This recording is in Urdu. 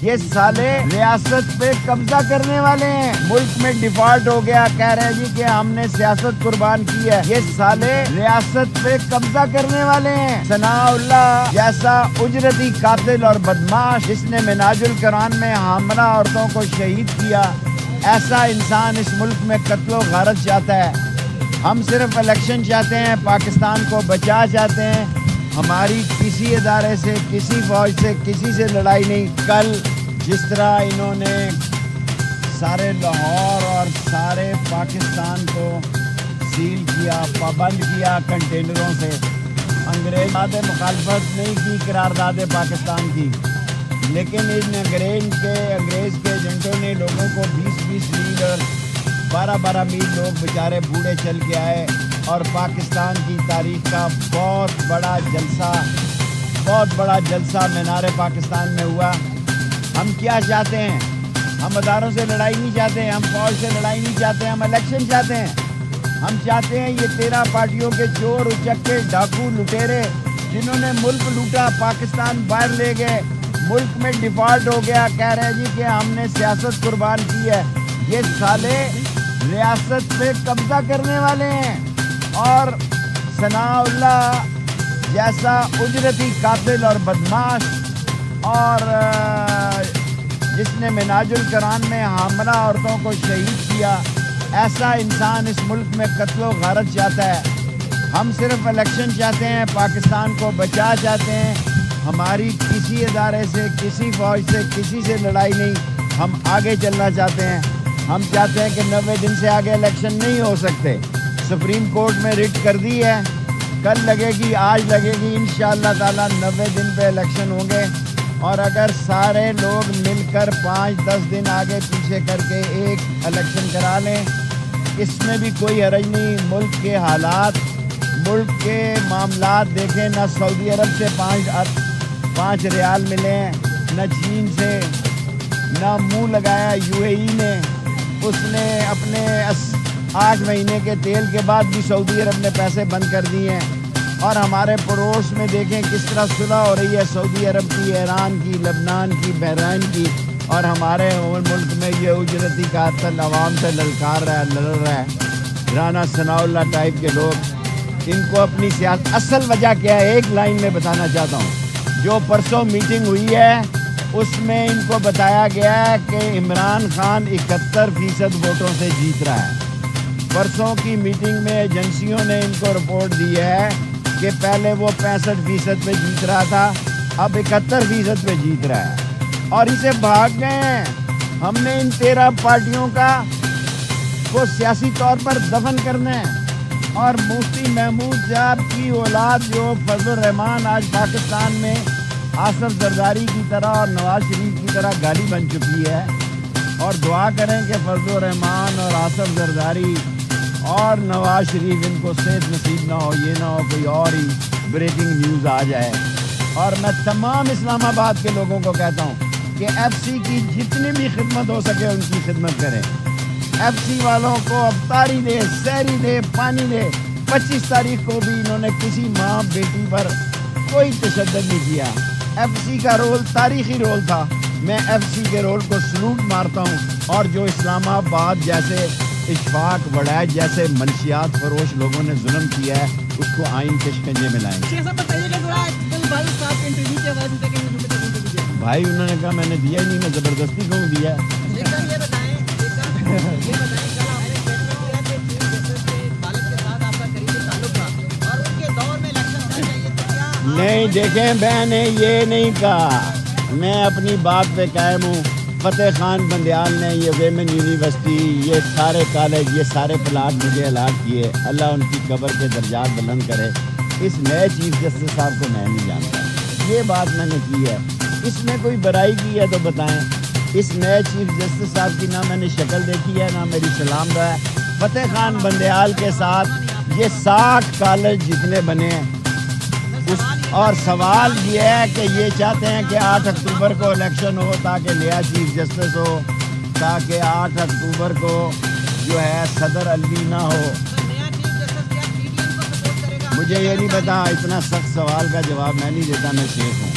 یہ سالے ریاست پہ قبضہ کرنے والے ہیں. ملک میں ڈیفالٹ ہو گیا, کہہ رہے جی کہ ہم نے سیاست قربان کی ہے. یہ سالے ریاست پہ قبضہ کرنے والے ہیں. ثناء اللہ جیسا اجرتی قاتل اور بدماش جس نے مناج القرآن میں حاملہ عورتوں کو شہید کیا, ایسا انسان اس ملک میں قتل و غارت چاہتا ہے. ہم صرف الیکشن چاہتے ہیں, پاکستان کو بچا چاہتے ہیں. ہماری کسی ادارے سے, کسی فوج سے, کسی سے لڑائی نہیں. کل جس طرح انہوں نے سارے لاہور اور سارے پاکستان کو سیل کیا, پابند کیا کنٹینروں سے, انگریز مخالفت نہیں کی قرارداد پاکستان کی, لیکن ان انگریز کے ایجنٹوں نے لوگوں کو 20-20 میل اور 12-12 میل لوگ بیچارے بوڑھے چل کے آئے, اور پاکستان کی تاریخ کا بہت بڑا جلسہ مینار پاکستان میں ہوا. ہم کیا چاہتے ہیں؟ ہم اداروں سے لڑائی نہیں چاہتے ہیں, ہم فوج سے لڑائی نہیں چاہتے ہیں, ہم الیکشن چاہتے ہیں. ہم چاہتے ہیں یہ 13 پارٹیوں کے چور, اچکے, ڈاکو, لٹیرے جنہوں نے ملک لوٹا, پاکستان باہر لے گئے, ملک میں ڈیفالٹ ہو گیا, کہہ رہے جی کہ ہم نے سیاست قربان کی ہے. یہ سالے ریاست پہ قبضہ کرنے والے ہیں. اور ثناء اللہ جیسا اجرتی قاتل اور بدماش اور جس نے مناج القرآن میں حاملہ عورتوں کو شہید کیا, ایسا انسان اس ملک میں قتل و غارت چاہتا ہے. ہم صرف الیکشن چاہتے ہیں, پاکستان کو بچا چاہتے ہیں. ہماری کسی ادارے سے, کسی فوج سے, کسی سے لڑائی نہیں. ہم آگے چلنا چاہتے ہیں. ہم چاہتے ہیں کہ 90 دن سے آگے الیکشن نہیں ہو سکتے. سپریم کورٹ میں ریٹ کر دی ہے, کل لگے گی, آج لگے گی, انشاءاللہ تعالی 90 دن پہ الیکشن ہوں گے. اور اگر سارے لوگ مل کر 5-10 دن آگے پیچھے کر کے ایک الیکشن کرا لیں, اس میں بھی کوئی حرج نہیں. ملک کے حالات, ملک کے معاملات دیکھیں. نہ سعودی عرب سے 5 ریال ملے ہیں, نہ چین سے, نہ منہ لگایا UAE نے. اس نے اپنے 8 مہینے کے تیل کے بعد بھی سعودی عرب نے پیسے بند کر دیے ہیں. اور ہمارے پڑوس میں دیکھیں کس طرح صلح ہو رہی ہے, سعودی عرب کی, ایران کی, لبنان کی, بحرین کی. اور ہمارے ملک میں یہ اجرتی قاتل عوام سے للکار رہا ہے, لڑ رہا ہے. رانا ثناء اللہ ٹائپ کے لوگ, ان کو اپنی سیاست اصل وجہ کیا ہے ایک لائن میں بتانا چاہتا ہوں. جو پرسوں میٹنگ ہوئی ہے اس میں ان کو بتایا گیا ہے کہ عمران خان 71% ووٹوں سے جیت رہا ہے. پرسوں کی میٹنگ میں ایجنسیوں نے ان کو رپورٹ دی ہے کہ پہلے وہ 65% پہ جیت رہا تھا, اب 71% پہ جیت رہا ہے. اور اسے بھاگ گئے ہیں. ہم نے ان 13 پارٹیوں کو سیاسی طور پر دفن کرنا ہے. اور مفتی محمود صاحب کی اولاد جو فضل الرحمان آج پاکستان میں آصف زرداری کی طرح اور نواز شریف کی طرح گالی بن چکی ہے. اور دعا کریں کہ فضل الرحمان اور آصف زرداری اور نواز شریف ان کو صحت نصیب نہ ہو, یہ نہ ہو کوئی اور ہی بریکنگ نیوز آ جائے. اور میں تمام اسلام آباد کے لوگوں کو کہتا ہوں کہ FC کی جتنی بھی خدمت ہو سکے ان کی خدمت کریں. FC والوں کو افطاری دے, سحری دے, پانی دے. 25 تاریخ کو بھی انہوں نے کسی ماں بیٹی پر کوئی تشدد نہیں کیا. FC کا رول تاریخی رول تھا. میں FC کے رول کو سلوٹ مارتا ہوں. اور جو اسلام آباد جیسے اشفاق وڑائج جیسے منشیات فروش لوگوں نے ظلم کیا ہے اس کو آئین کے شکنجے میں لائیں. بھائی انہوں نے کہا میں نے دیا ہی نہیں, میں زبردستی کہوں دیا. نہیں دیکھیں, میں نے یہ نہیں کہا, میں اپنی بات پہ قائم ہوں. فتح خان بندیال نے یہ ویمن یونیورسٹی, یہ سارے کالج, یہ سارے پلاٹ مجھے الاٹ کیے. اللہ ان کی قبر کے درجات بلند کرے. اس نئے چیف جسٹس صاحب کو میں نہیں جانتا. یہ بات میں نے کی ہے. اس میں کوئی برائی کی ہے تو بتائیں. اس نئے چیف جسٹس صاحب کی نہ میں نے شکل دیکھی ہے, نہ میری سلام رہا ہے. فتح خان بندیال کے ساتھ یہ 60 کالج جتنے بنے ہیں. اور سوال یہ ہے کہ یہ چاہتے ہیں کہ 8 اکتوبر کو الیکشن ہو تاکہ نیا چیف جسٹس ہو, تاکہ 8 اکتوبر کو جو ہے صدر علوی نہ ہو. مجھے یہ نہیں پتا, اتنا سخت سوال کا جواب میں نہیں دیتا, میں شیخ ہوں.